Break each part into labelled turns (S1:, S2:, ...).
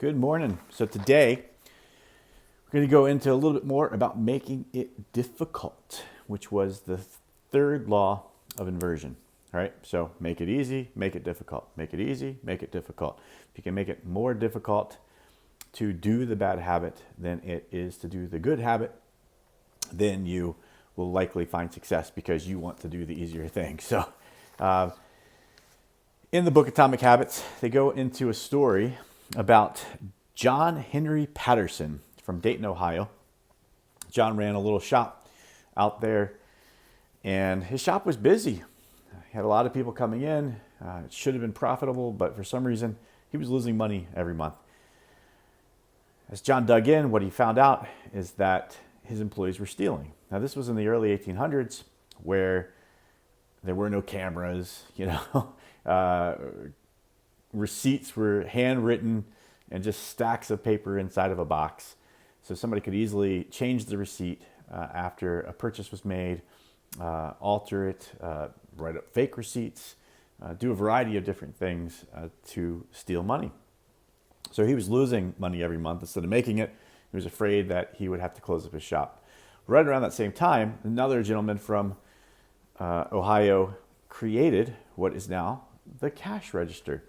S1: Good morning. So today we're going to go into a little bit more about making it difficult, which was the third law of inversion. All right. So make it easy, make it difficult. Make it easy, make it difficult. If you can make it more difficult to do the bad habit than it is to do the good habit, then you will likely find success because you want to do the easier thing. So in the book Atomic Habits, they go into a story about John Henry Patterson from Dayton, Ohio. John ran a little shop out there, and his shop was busy. He had a lot of people coming in. It should have been profitable, but for some reason, he was losing money every month. As John dug in, what he found out is that his employees were stealing. Now, this was in the early 1800s, where there were no cameras, receipts were handwritten and just stacks of paper inside of a box. So somebody could easily change the receipt after a purchase was made, alter it, write up fake receipts, do a variety of different things to steal money. So he was losing money every month instead of making it. He was afraid that he would have to close up his shop. Right around that same time, another gentleman from Ohio created what is now the cash register.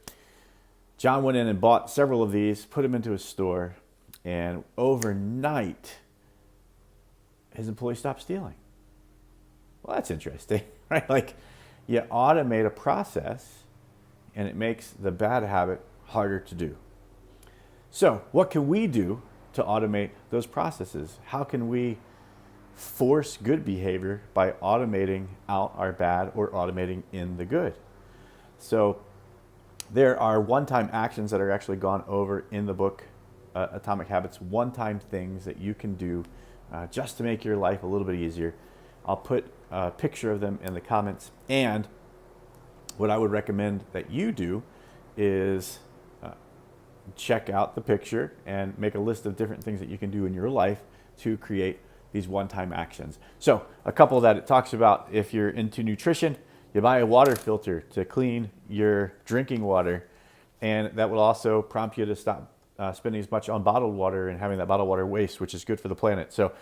S1: John went in and bought several of these, put them into his store, and overnight, his employees stopped stealing. Well, that's interesting, right? Like, you automate a process, and it makes the bad habit harder to do. So, what can we do to automate those processes? How can we force good behavior by automating out our bad or automating in the good? So there are one-time actions that are actually gone over in the book Atomic Habits, one-time things that you can do just to make your life a little bit easier. I'll put a picture of them in the comments, and what I would recommend that you do is check out the picture and make a list of different things that you can do in your life to create these one-time actions. So a couple that it talks about, if you're into nutrition, you buy a water filter to clean your drinking water, and that will also prompt you to stop spending as much on bottled water and having that bottled water waste, which is good for the planet. So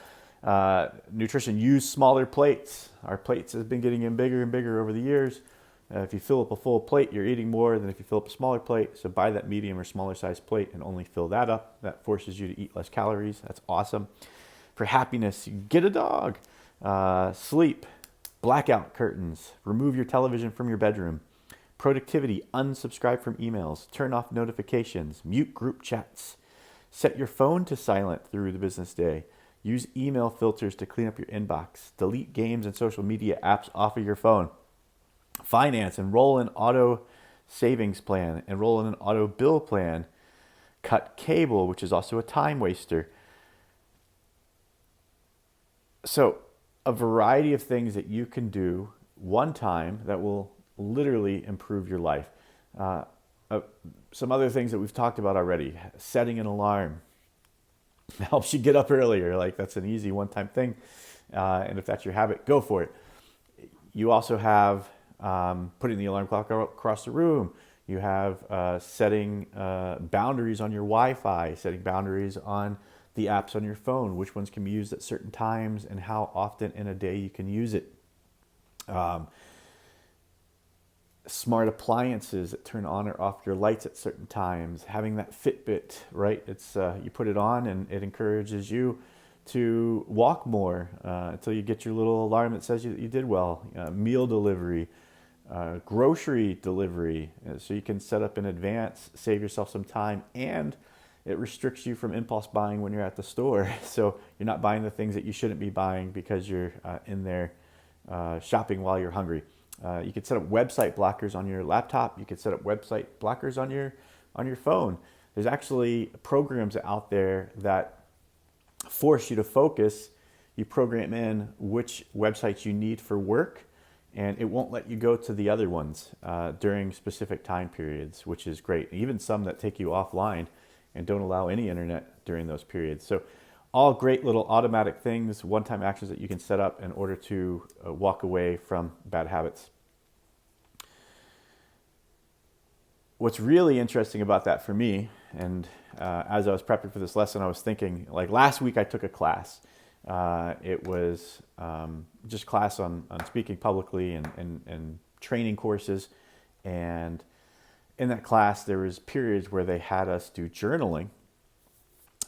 S1: nutrition, use smaller plates. Our plates have been getting bigger and bigger over the years. If you fill up a full plate, you're eating more than if you fill up a smaller plate. So buy that medium or smaller size plate and only fill that up. That forces you to eat less calories. That's awesome. For happiness, get a dog. Sleep, blackout curtains, remove your television from your bedroom. Productivity, unsubscribe from emails, turn off notifications, mute group chats, set your phone to silent through the business day, use email filters to clean up your inbox, delete games and social media apps off of your phone. Finance, enroll in auto savings plan, enroll in an auto bill plan, cut cable, which is also a time waster. So a variety of things that you can do one time that will literally improve your life. Some other things that we've talked about already. Setting an alarm helps you get up earlier. Like, that's an easy one-time thing. And if that's your habit, go for it. You also have putting the alarm clock across the room. You have setting boundaries on your Wi-Fi, setting boundaries on the apps on your phone, which ones can be used at certain times and how often in a day you can use it. Smart appliances that turn on or off your lights at certain times. Having that Fitbit, right? It's you put it on and it encourages you to walk more until you get your little alarm that says you did well. Meal delivery, grocery delivery, so you can set up in advance, save yourself some time, and it restricts you from impulse buying when you're at the store. So you're not buying the things that you shouldn't be buying because you're in there shopping while you're hungry. You could set up website blockers on your laptop. You could set up website blockers on your phone. There's actually programs out there that force you to focus. You program in which websites you need for work, and it won't let you go to the other ones during specific time periods, which is great. Even some that take you offline and don't allow any internet during those periods. So all great little automatic things, one-time actions that you can set up in order to walk away from bad habits. What's really interesting about that for me And as I was prepping for this lesson, I was thinking, like last week I took a class. It was just class on speaking publicly and training courses. And in that class, there was periods where they had us do journaling.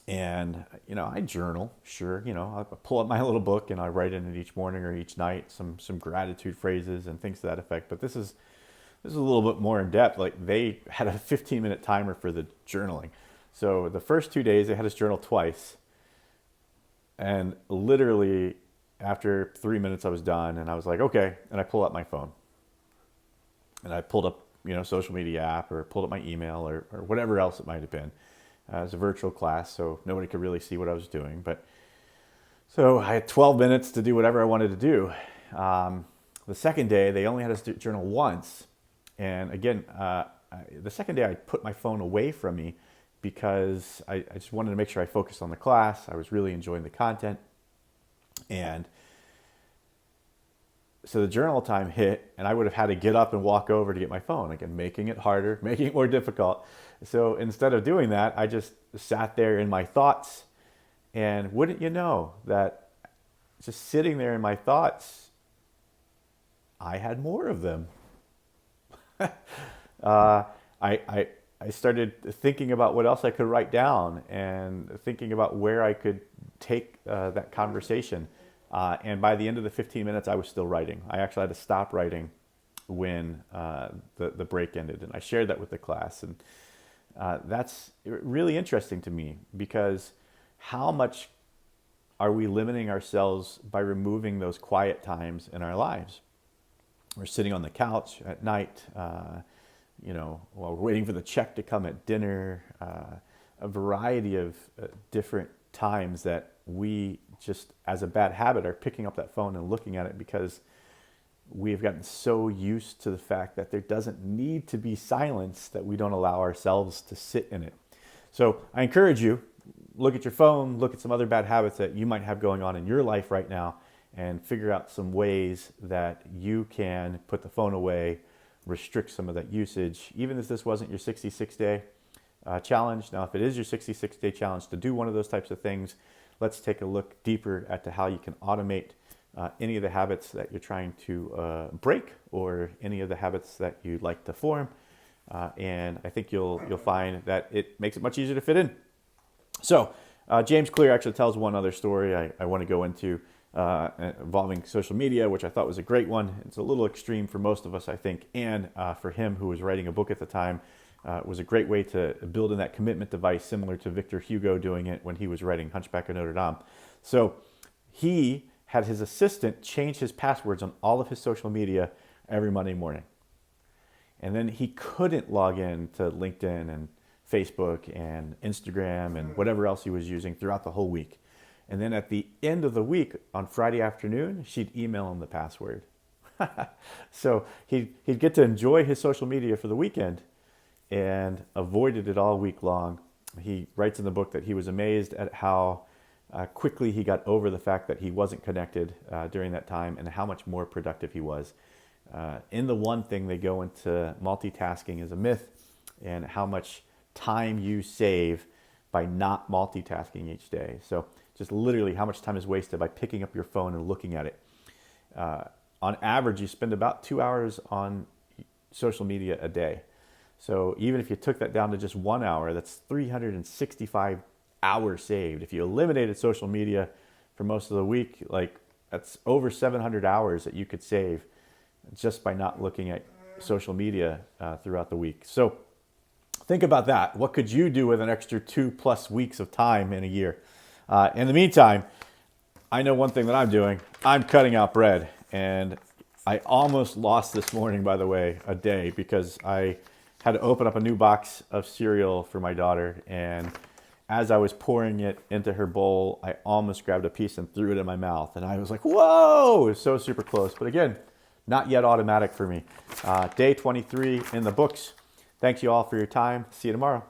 S1: And, I journal, sure. I pull up my little book and I write in it each morning or each night, some gratitude phrases and things to that effect. But this is a little bit more in depth. Like they had a 15-minute timer for the journaling. So the first 2 days, they had us journal twice. And literally after 3 minutes, I was done and I was like, okay. And I pulled up my phone and I pulled up, social media app or pulled up my email or whatever else it might have been. It was a virtual class, so nobody could really see what I was doing. But so I had 12 minutes to do whatever I wanted to do. The second day, they only had us journal once. And again, the second day I put my phone away from me because I just wanted to make sure I focused on the class. I was really enjoying the content. And so the journal time hit and I would have had to get up and walk over to get my phone, again, making it harder, making it more difficult. So instead of doing that, I just sat there in my thoughts, and wouldn't you know that just sitting there in my thoughts, I had more of them. I started thinking about what else I could write down and thinking about where I could take that conversation. And by the end of the 15 minutes, I was still writing. I actually had to stop writing when the break ended. And I shared that with the class. And that's really interesting to me because how much are we limiting ourselves by removing those quiet times in our lives? We're sitting on the couch at night, while we're waiting for the check to come at dinner, a variety of different times that we just, as a bad habit, are picking up that phone and looking at it because we've gotten so used to the fact that there doesn't need to be silence that we don't allow ourselves to sit in it. So I encourage you, look at your phone, look at some other bad habits that you might have going on in your life right now, and figure out some ways that you can put the phone away, restrict some of that usage, even if this wasn't your 66-day challenge. Now, if it is your 66-day challenge to do one of those types of things, let's take a look deeper at how you can automate any of the habits that you're trying to break or any of the habits that you'd like to form. And I think you'll find that it makes it much easier to fit in. So James Clear actually tells one other story I want to go into involving social media, which I thought was a great one. It's a little extreme for most of us, I think, and for him, who was writing a book at the time, was a great way to build in that commitment device, similar to Victor Hugo doing it when he was writing Hunchback of Notre Dame. So he had his assistant change his passwords on all of his social media every Monday morning. And then he couldn't log in to LinkedIn and Facebook and Instagram and whatever else he was using throughout the whole week. And then at the end of the week, on Friday afternoon, she'd email him the password. So he'd get to enjoy his social media for the weekend and avoided it all week long. He writes in the book that he was amazed at how quickly he got over the fact that he wasn't connected during that time and how much more productive he was. In the one thing, they go into multitasking as a myth and how much time you save by not multitasking each day. So just literally how much time is wasted by picking up your phone and looking at it. On average, you spend about 2 hours on social media a day. So even if you took that down to just 1 hour, that's 365 hours saved. If you eliminated social media for most of the week, that's over 700 hours that you could save just by not looking at social media throughout the week. So think about that. What could you do with an extra 2+ weeks of time in a year? In the meantime, I know one thing that I'm doing. I'm cutting out bread. And I almost lost this morning, by the way, a day because I had to open up a new box of cereal for my daughter. And as I was pouring it into her bowl, I almost grabbed a piece and threw it in my mouth. And I was like, whoa, it was so super close. But again, not yet automatic for me. Day 23 in the books. Thanks you all for your time. See you tomorrow.